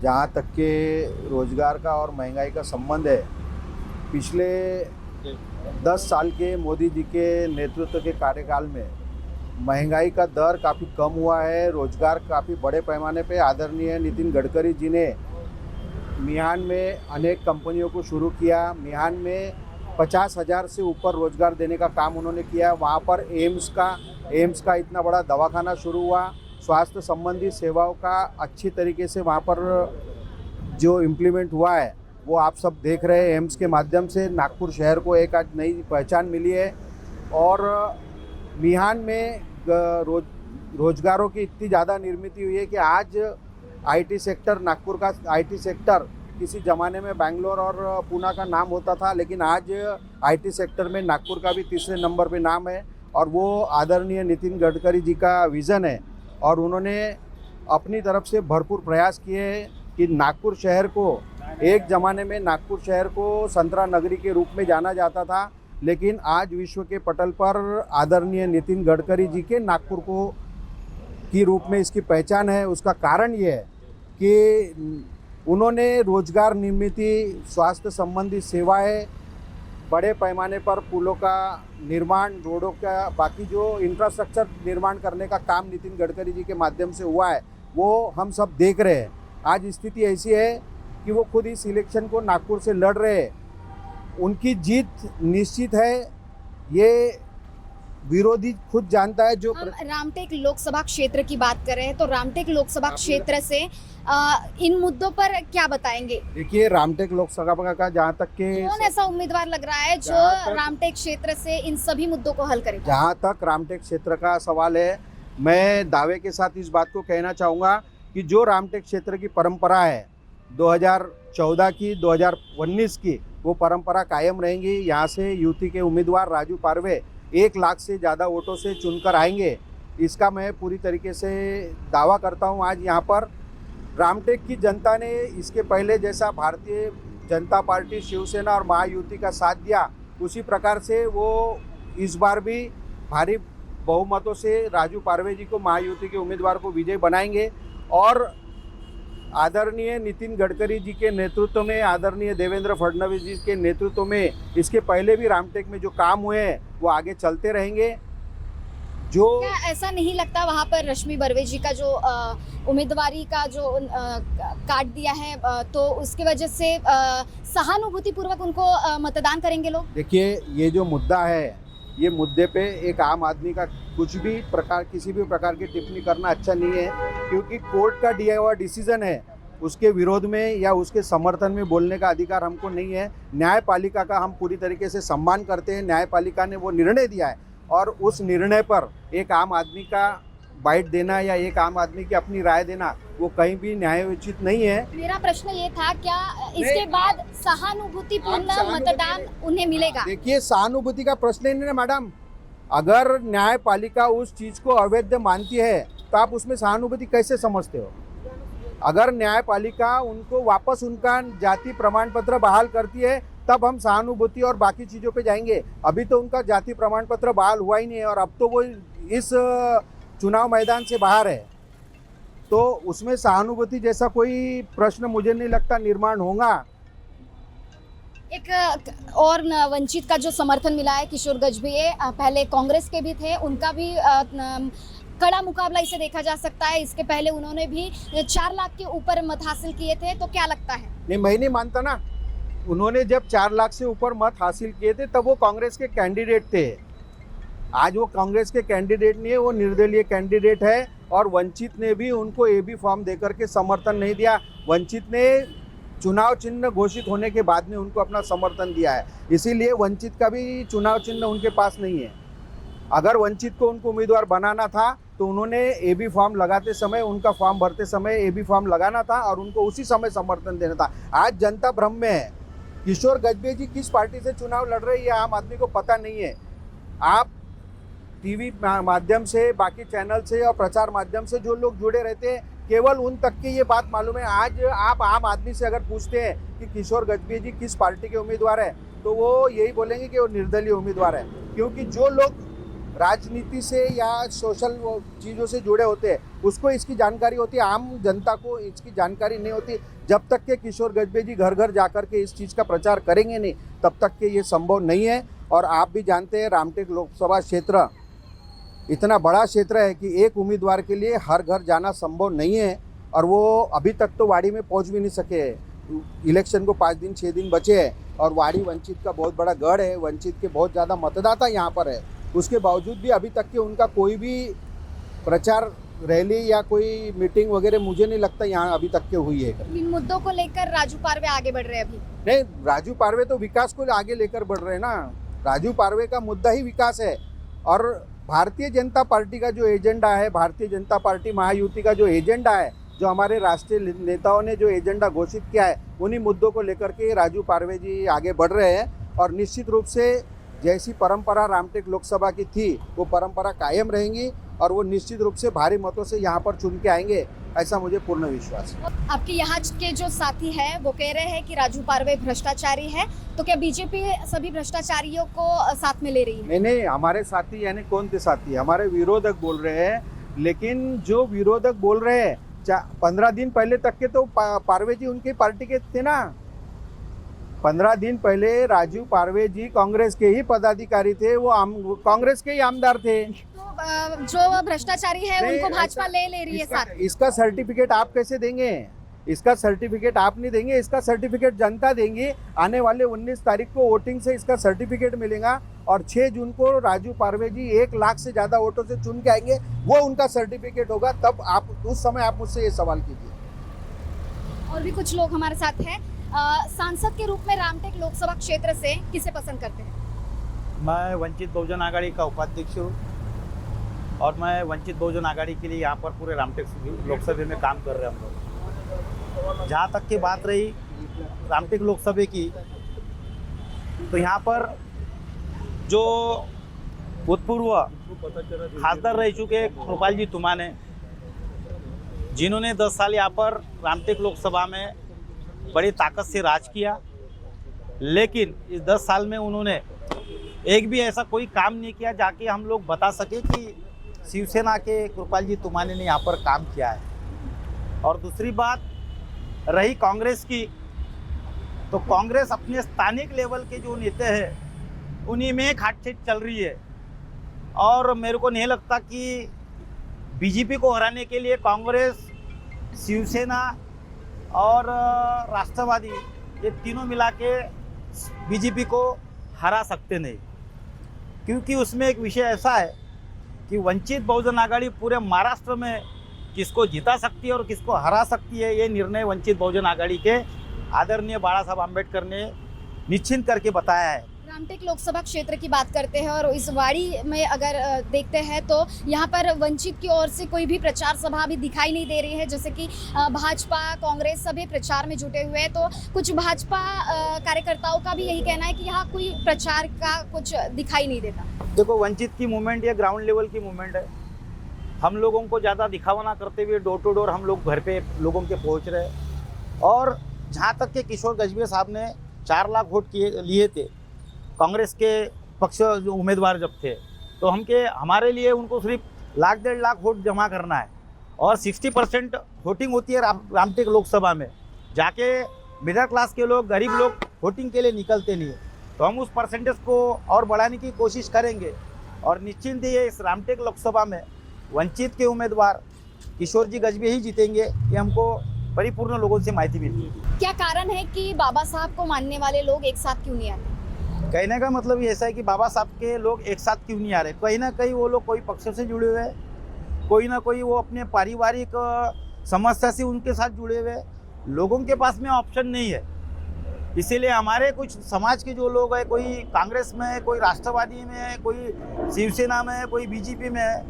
जहाँ तक के रोजगार का और महंगाई का संबंध है, पिछले 10 साल के मोदी जी के नेतृत्व के कार्यकाल में महंगाई का दर काफ़ी कम हुआ है। रोजगार काफ़ी बड़े पैमाने पे आदरणीय नितिन गडकरी जी ने मिहान में अनेक कंपनियों को शुरू किया। मिहान में 50,000 से ऊपर रोजगार देने का काम उन्होंने किया। वहाँ पर एम्स का इतना बड़ा दवाखाना शुरू हुआ। स्वास्थ्य संबंधी सेवाओं का अच्छी तरीके से वहाँ पर जो इम्प्लीमेंट हुआ है वो आप सब देख रहे हैं। एम्स के माध्यम से नागपुर शहर को एक आज नई पहचान मिली है, और मिहान में रोजगारों की इतनी ज़्यादा निर्मित हुई है कि आज आईटी सेक्टर, नागपुर का आईटी सेक्टर किसी ज़माने में बेंगलोर और पुणे का नाम होता था, लेकिन आज आईटी सेक्टर में नागपुर का भी तीसरे नंबर पे नाम है। और वो आदरणीय नितिन गडकरी जी का विज़न है, और उन्होंने अपनी तरफ से भरपूर प्रयास किए कि नागपुर शहर को, एक ज़माने में नागपुर शहर को संतरा नगरी के रूप में जाना जाता था, लेकिन आज विश्व के पटल पर आदरणीय नितिन गडकरी जी के नागपुर को की रूप में इसकी पहचान है। उसका कारण ये है कि उन्होंने रोजगार निर्मित, स्वास्थ्य संबंधी सेवाएं, बड़े पैमाने पर पुलों का निर्माण, रोडों का, बाकी जो इंफ्रास्ट्रक्चर निर्माण करने का काम नितिन गडकरी जी के माध्यम से हुआ है वो हम सब देख रहे हैं। आज स्थिति ऐसी है कि वो खुद इस इलेक्शन को नागपुर से लड़ रहे हैं। उनकी जीत निश्चित है, ये विरोधी खुद जानता है। जो हम रामटेक लोकसभा क्षेत्र की बात कर रहे हैं, तो रामटेक लोकसभा क्षेत्र से इन मुद्दों पर क्या बताएंगे? देखिए, रामटेक लोकसभा का जहाँ तक के कौन ऐसा उम्मीदवार लग रहा है जो रामटेक क्षेत्र से इन सभी मुद्दों को हल करेगा? जहाँ तक रामटेक क्षेत्र का सवाल है, मैं दावे के साथ इस बात को कहना चाहूँगा कि जो रामटेक क्षेत्र की परंपरा है 2014 की, 2019 की, वो परंपरा कायम रहेंगी। यहाँ से यूपी के उम्मीदवार राजू पारवे 1 लाख से ज़्यादा वोटों से चुनकर आएंगे, इसका मैं पूरी तरीके से दावा करता हूँ आज यहाँ पर। रामटेक की जनता ने इसके पहले जैसा भारतीय जनता पार्टी, शिवसेना और महायुति का साथ दिया, उसी प्रकार से वो इस बार भी भारी बहुमतों से राजू पारवे जी को, महायुति के उम्मीदवार को विजय बनाएंगे। और आदरणीय नितिन गडकरी जी के नेतृत्व में, आदरणीय देवेंद्र फडणवीस जी के नेतृत्व में इसके पहले भी रामटेक में जो काम हुए हैं वो आगे चलते रहेंगे। जो क्या ऐसा नहीं लगता वहाँ पर रश्मि बर्वे जी का जो उम्मीदवारी का जो काट दिया है, तो उसकी वजह से सहानुभूतिपूर्वक उनको मतदान करेंगे लोग? देखिए, ये जो मुद्दा है, ये मुद्दे पे एक आम आदमी का कुछ भी प्रकार, किसी भी प्रकार की टिप्पणी करना अच्छा नहीं है, क्योंकि कोर्ट का दिया हुआ डिसीजन है, उसके विरोध में या उसके समर्थन में बोलने का अधिकार हमको नहीं है। न्यायपालिका का हम पूरी तरीके से सम्मान करते हैं। न्यायपालिका ने वो निर्णय दिया है और उस निर्णय पर एक आम आदमी का बाइट देना या एक आम आदमी की अपनी राय देना वो कहीं भी न्यायोचित नहीं है। मेरा प्रश्न ये था, क्या इसके बाद सहानुभूतिपूर्ण मतदान उन्हें मिलेगा? देखिए, सहानुभूति का प्रश्न ही नहीं है मैडम। अगर न्यायपालिका उस चीज को अवैध मानती है तो आप उसमें सहानुभूति कैसे समझते हो? अगर न्यायपालिका उनको वापस उनका जाति प्रमाण पत्र बहाल करती है तब हम सहानुभूति और बाकी चीज़ों पे जाएंगे। अभी तो उनका जाति प्रमाण पत्र बहाल हुआ ही नहीं है और अब तो वो इस चुनाव मैदान से बाहर है, तो उसमें सहानुभूति जैसा कोई प्रश्न मुझे नहीं लगता निर्माण होगा। एक और वंचित का जो समर्थन मिला है, किशोर गजभिये पहले कांग्रेस के भी थे, उनका भी कड़ा मुकाबला इसे देखा जा सकता है। इसके पहले उन्होंने भी 4 लाख के ऊपर मत हासिल किए थे, तो क्या लगता है? नहीं, मैं नहीं मानता ना। उन्होंने जब 4 लाख से ऊपर मत हासिल किए थे तब वो कांग्रेस के कैंडिडेट थे। आज वो कांग्रेस के कैंडिडेट नहीं है, वो निर्दलीय कैंडिडेट है। और वंचित ने भी उनको AB फॉर्म देकर के समर्थन नहीं दिया। वंचित ने चुनाव चिन्ह घोषित होने के बाद में उनको अपना समर्थन दिया है, इसीलिए वंचित का भी चुनाव चिन्ह उनके पास नहीं है। अगर वंचित को उनको उम्मीदवार बनाना था तो उन्होंने AB फॉर्म लगाते समय, उनका फॉर्म भरते समय AB फॉर्म लगाना था और उनको उसी समय समर्थन देना था। आज जनता भ्रम में है। किशोर गजभिये जी किस पार्टी से चुनाव लड़ रहे हैं ये आम आदमी को पता नहीं है। आप टीवी माध्यम से, बाकी चैनल से और प्रचार माध्यम से जो लोग जुड़े रहते हैं, केवल उन तक की ये बात मालूम है। आज आप आम आदमी से अगर पूछते हैं कि किशोर गजभिये जी किस पार्टी के उम्मीदवार है, तो वो यही बोलेंगे कि वो निर्दलीय उम्मीदवार है। क्योंकि जो लोग राजनीति से या सोशल चीज़ों से जुड़े होते हैं उसको इसकी जानकारी होती है, आम जनता को इसकी जानकारी नहीं होती। जब तक के किशोर गजभिये जी घर घर जाकर के इस चीज़ का प्रचार करेंगे नहीं, तब तक के ये संभव नहीं है। और आप भी जानते हैं, रामटेक लोकसभा क्षेत्र इतना बड़ा क्षेत्र है कि एक उम्मीदवार के लिए हर घर जाना संभव नहीं है और वो अभी तक तो वाड़ी में पहुंच भी नहीं सके। इलेक्शन को 5 दिन 6 दिन बचे हैं और वाड़ी वंचित का बहुत बड़ा गढ़ है। वंचित के बहुत ज़्यादा मतदाता यहाँ पर है, उसके बावजूद भी अभी तक के उनका कोई भी प्रचार रैली या कोई मीटिंग वगैरह मुझे नहीं लगता यहाँ अभी तक के हुई है। इन मुद्दों को लेकर राजू पारवे आगे बढ़ रहे हैं अभी? नहीं, राजू पारवे तो विकास को आगे लेकर बढ़ रहे हैं ना। राजू पारवे का मुद्दा ही विकास है। और भारतीय जनता पार्टी का जो एजेंडा है, भारतीय जनता पार्टी महायुति का जो एजेंडा है, जो हमारे राष्ट्रीय नेताओं ने जो एजेंडा घोषित किया है, उन्हीं मुद्दों को लेकर के राजू पारवे जी आगे बढ़ रहे हैं। और निश्चित रूप से जैसी परंपरा रामटेक लोकसभा की थी वो परंपरा कायम रहेंगी और वो निश्चित रूप से भारी मतों से यहाँ पर चुन के आएंगे, ऐसा मुझे पूर्ण विश्वास है। आपके यहाँ के जो साथी हैं वो कह रहे हैं कि राजू पारवे भ्रष्टाचारी है, तो क्या बीजेपी सभी भ्रष्टाचारियों को साथ में ले रही है? नहीं, हमारे साथी यानी कौन थे साथी? हमारे विरोधक बोल रहे हैं। लेकिन जो विरोधक बोल रहे हैं, 15 दिन पहले तक के तो पारवे जी उनकी पार्टी के थे ना। 15 दिन पहले राजू पारवे जी कांग्रेस के ही पदाधिकारी थे, वो कांग्रेस के ही आमदार थे। तो जो भ्रष्टाचारी है उनको भाजपा ले रही है साथ। इसका सर्टिफिकेट आप कैसे देंगे? इसका सर्टिफिकेट आप नहीं देंगे, इसका सर्टिफिकेट जनता देंगी। आने वाले 19 तारीख को वोटिंग से इसका सर्टिफिकेट मिलेगा और 6 जून को राजू पारवे जी 1 लाख से ज़्यादा वोटों से चुन के आएंगे, वो उनका सर्टिफिकेट होगा। तब आप उस समय आप मुझसे ये सवाल कीजिए। और भी कुछ लोग हमारे साथ हैं। सांसद के रूप में रामटेक लोकसभा क्षेत्र से किसे पसंद करते हैं? मैं वंचित बहुजन आघाड़ी का उपाध्यक्ष हूँ और मैं वंचित बहुजन आघाड़ी के लिए यहाँ पर पूरे रामटेक लोकसभा में काम कर रहे हैं हम लोग। जहाँ तक की बात रही रामटेक लोकसभा की, तो यहाँ पर जो भूतपूर्व खासदार रह चुके कृपाल जी तुमाने, जिन्होंने 10 साल यहाँ पर रामटेक लोकसभा में बड़ी ताकत से राज किया, लेकिन इस 10 साल में उन्होंने एक भी ऐसा कोई काम नहीं किया जाके हम लोग बता सके कि शिवसेना के कृपाल जी तुमाने ने यहाँ पर काम किया है। और दूसरी बात रही कांग्रेस की, तो कांग्रेस अपने स्थानिक लेवल के जो नेता हैं उन्हीं में खाटछेट चल रही है। और मेरे को नहीं लगता कि बीजेपी को हराने के लिए कांग्रेस, शिवसेना और राष्ट्रवादी ये तीनों मिला के बीजेपी को हरा सकते नहीं, क्योंकि उसमें एक विषय ऐसा है कि वंचित बहुजन आघाड़ी पूरे महाराष्ट्र में किसको जिता सकती है और किसको हरा सकती है, ये निर्णय वंचित बहुजन आघाड़ी के आदरणीय बाला साहब आम्बेडकर ने निश्चित करके बताया है। रामटेक लोकसभा क्षेत्र की बात करते हैं और इस वाड़ी में अगर देखते हैं तो यहाँ पर वंचित की ओर से कोई भी प्रचार सभा अभी दिखाई नहीं दे रही है, जैसे कि भाजपा, कांग्रेस सभी प्रचार में जुटे हुए हैं। तो कुछ भाजपा कार्यकर्ताओं का भी यही कहना है कि यहाँ कोई प्रचार का कुछ दिखाई नहीं देता। देखो, वंचित की मूवमेंट ये ग्राउंड लेवल की मूवमेंट है। हम लोगों को ज़्यादा दिखावा ना करते हुए डोर टू डोर हम लोग घर पे लोगों के पहुँच रहे हैं। और जहाँ तक कि किशोर गजभिये साहब ने 4 लाख वोट लिए थे कांग्रेस के पक्ष जो उम्मीदवार जब थे, तो हमारे लिए उनको सिर्फ 1.5 लाख वोट जमा करना है। और 60% वोटिंग होती है रामटेक लोकसभा में। जाके मिडिल क्लास के लोग, गरीब लोग वोटिंग के लिए निकलते नहीं है, तो हम उस परसेंटेज को और बढ़ाने की कोशिश करेंगे। और निश्चिंत ही इस रामटेक लोकसभा में वंचित के उम्मीदवार किशोर जी गजभिये ही जीतेंगे, ये हमको परिपूर्ण लोगों से माहिती मिली है। क्या कारण है कि बाबा साहब को मानने वाले लोग एक साथ क्यों नहीं आते? कहने का मतलब ये ऐसा है कि बाबा साहब के लोग एक साथ क्यों नहीं आ रहे। कहीं ना कहीं वो लोग कोई पक्ष से जुड़े हुए हैं, कोई ना कोई वो अपने पारिवारिक समस्या से उनके साथ जुड़े हुए हैं। लोगों के पास में ऑप्शन नहीं है, इसीलिए हमारे कुछ समाज के जो लोग हैं, कोई कांग्रेस में है, कोई राष्ट्रवादी में है, कोई शिवसेना में है, कोई बीजेपी में है,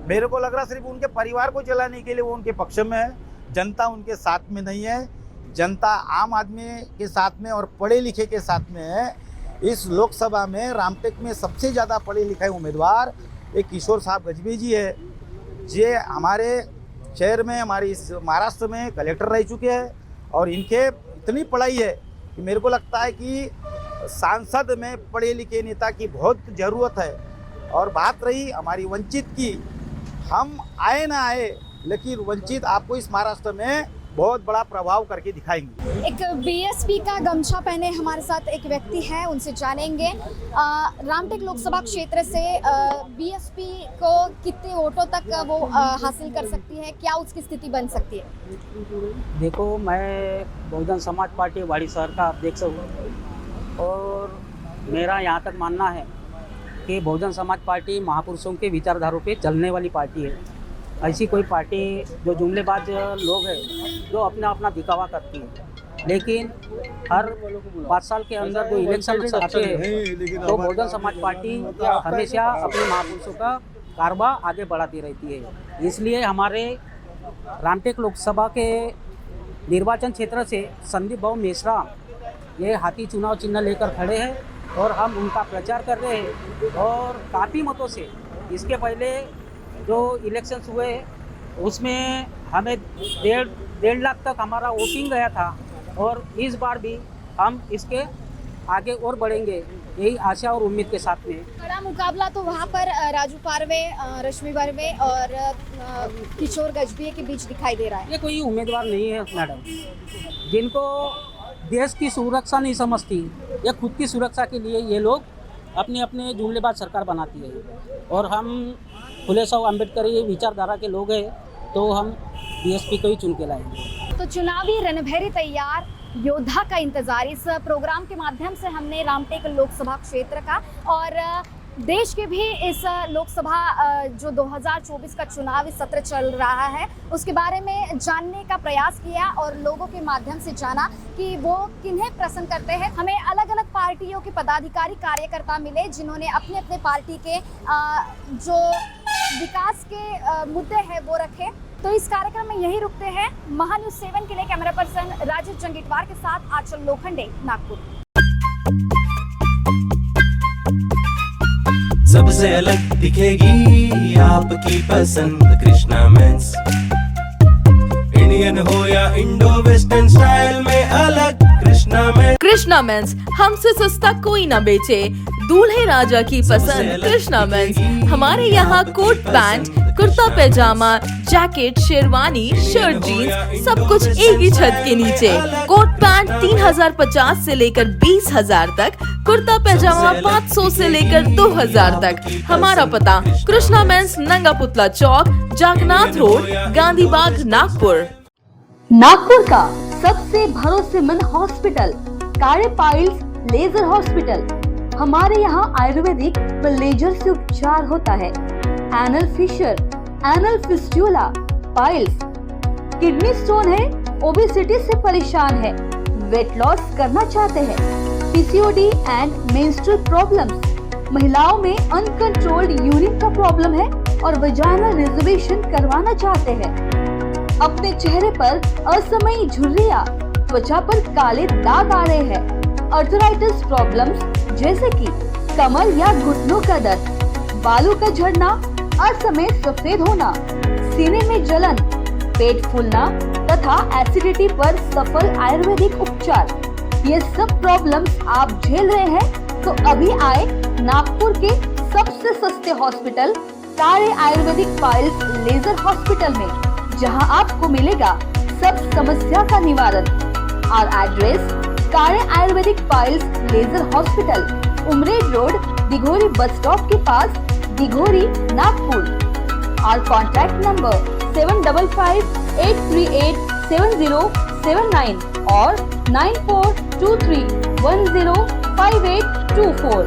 मेरे को लग रहा सिर्फ उनके परिवार को चलाने के लिए वो उनके पक्ष में है। जनता उनके साथ में नहीं है, जनता आम आदमी के साथ में और पढ़े लिखे के साथ में है। इस लोकसभा में रामटेक में सबसे ज़्यादा पढ़े लिखे उम्मीदवार एक किशोर साहब गजभिये जी है, जे हमारे शहर में, हमारे इस महाराष्ट्र में कलेक्टर रह चुके हैं। और इनके इतनी पढ़ाई है कि मेरे को लगता है कि सांसद में पढ़े लिखे नेता की बहुत ज़रूरत है। और बात रही हमारी वंचित की, हम आए ना आए, लेकिन वंचित आपको इस महाराष्ट्र में बहुत बड़ा प्रभाव करके दिखाएंगे। एक बीएसपी का गमछा पहने हमारे साथ एक व्यक्ति है, उनसे जानेंगे रामटेक लोकसभा क्षेत्र से बीएसपी को कितने वोटों तक वो हासिल कर सकती है, क्या उसकी स्थिति बन सकती है? देखो, मैं बहुजन समाज पार्टी वाड़ी शहर का अध्यक्ष हूँ और मेरा यहाँ तक मानना है कि बहुजन समाज पार्टी महापुरुषों के विचारधारों पे चलने वाली पार्टी है। ऐसी कोई पार्टी जो जुमलेबाज लोग हैं जो अपना अपना दिखावा करती है, लेकिन हर 5 साल के अंदर जो इलेक्शन आते हैं तो बहुजन समाज पार्टी हमेशा अपने महापुरुषों का कारभार आगे बढ़ाती रहती है। इसलिए हमारे रामटेक लोकसभा के निर्वाचन क्षेत्र से संदीप भाऊ मेश्राम ये हाथी चुनाव चिन्ह लेकर खड़े हैं और हम उनका प्रचार कर रहे हैं। और काफ़ी मतों से इसके पहले जो इलेक्शंस हुए उसमें हमें 1.5 लाख तक हमारा वोटिंग गया था और इस बार भी हम इसके आगे और बढ़ेंगे, यही आशा और उम्मीद के साथ में। बड़ा मुकाबला तो वहाँ पर राजू पारवे, रश्मि बर्वे और किशोर गजभिये के बीच दिखाई दे रहा है। ये कोई उम्मीदवार नहीं है मैडम, जिनको देश की सुरक्षा नहीं समझती, ये खुद की सुरक्षा के लिए ये लोग अपने अपने जुमलेबाज सरकार बनाती है। और हम फुले साहब अम्बेडकरी विचारधारा के लोग हैं, तो हम बीएसपी को ही चुन के लाएंगे। तो चुनावी रणभेरी तैयार, योद्धा का इंतजार। इस प्रोग्राम के माध्यम से हमने रामटेक लोकसभा क्षेत्र का और देश के भी इस लोकसभा जो 2024 का चुनावी सत्र चल रहा है उसके बारे में जानने का प्रयास किया और लोगों के माध्यम से जाना कि वो किन्हें पसंद करते हैं। हमें अलग अलग पार्टियों के पदाधिकारी, कार्यकर्ता मिले जिन्होंने अपने अपने पार्टी के जो विकास के मुद्दे हैं वो रखे। तो इस कार्यक्रम में यही रुकते हैं। महान्यूज़ 7 के लिए कैमरा पर्सन राजीव जंगीटवार के साथ आंचल लोखंडे, नागपुर। सबसे अलग दिखेगी आपकी पसंद कृष्णा मेंस, इंडियन हो या इंडो वेस्टर्न स्टाइल में अलग, कृष्णा मेंस हमसे सस्ता कोई ना बेचे। दूल्हे राजा की पसंद कृष्णा मेंस। हमारे यहाँ कोट पैंट, कुर्ता पैजामा, जैकेट, शेरवानी, शर्ट, जीन्स सब कुछ एक ही छत के नीचे। कोट पैंट 3050 से लेकर 20,000 तक, कुर्ता पैजामा 500 से लेकर 2000 तक। हमारा पता कृष्णा मेंस, नंगा पुतला चौक, जागनाथ रोड, गांधी बाग, नागपुर। नागपुर का सबसे भरोसेमंद हॉस्पिटल कार्य पाइल्स लेजर हॉस्पिटल। हमारे यहाँ आयुर्वेदिक व लेजर से उपचार होता है। Anal fissure, anal fistula, piles, kidney stone है, ओबेसिटी से परेशान है, वेट लॉस करना चाहते हैं, पीसीओडी एंड मेंस्ट्रुअल प्रॉब्लम्स, महिलाओं में अनकंट्रोल्ड यूरिन का प्रॉब्लम है और वजाइनल रिजर्वेशन करवाना चाहते हैं, अपने चेहरे पर असमयी झुर्रियां, त्वचा पर काले दाग आ रहे हैं, अर्थराइटिस प्रॉब्लम्स जैसे कि कमर या घुटनों का दर्द, बालों का झड़ना, असमय सफेद होना, सीने में जलन, पेट फूलना तथा एसिडिटी पर सफल आयुर्वेदिक उपचार, ये सब प्रॉब्लम्स आप झेल रहे हैं तो अभी आए नागपुर के सबसे सस्ते हॉस्पिटल कार्य आयुर्वेदिक पाइल्स लेजर हॉस्पिटल में, जहां आपको मिलेगा सब समस्या का निवारण। और एड्रेस कार्य Ayurvedic piles laser hospital, Umred road, Dighori bus stop के पास, दिघोरी, नागपुर। और कॉन्टैक्ट नंबर 7558387079 और 9423105824।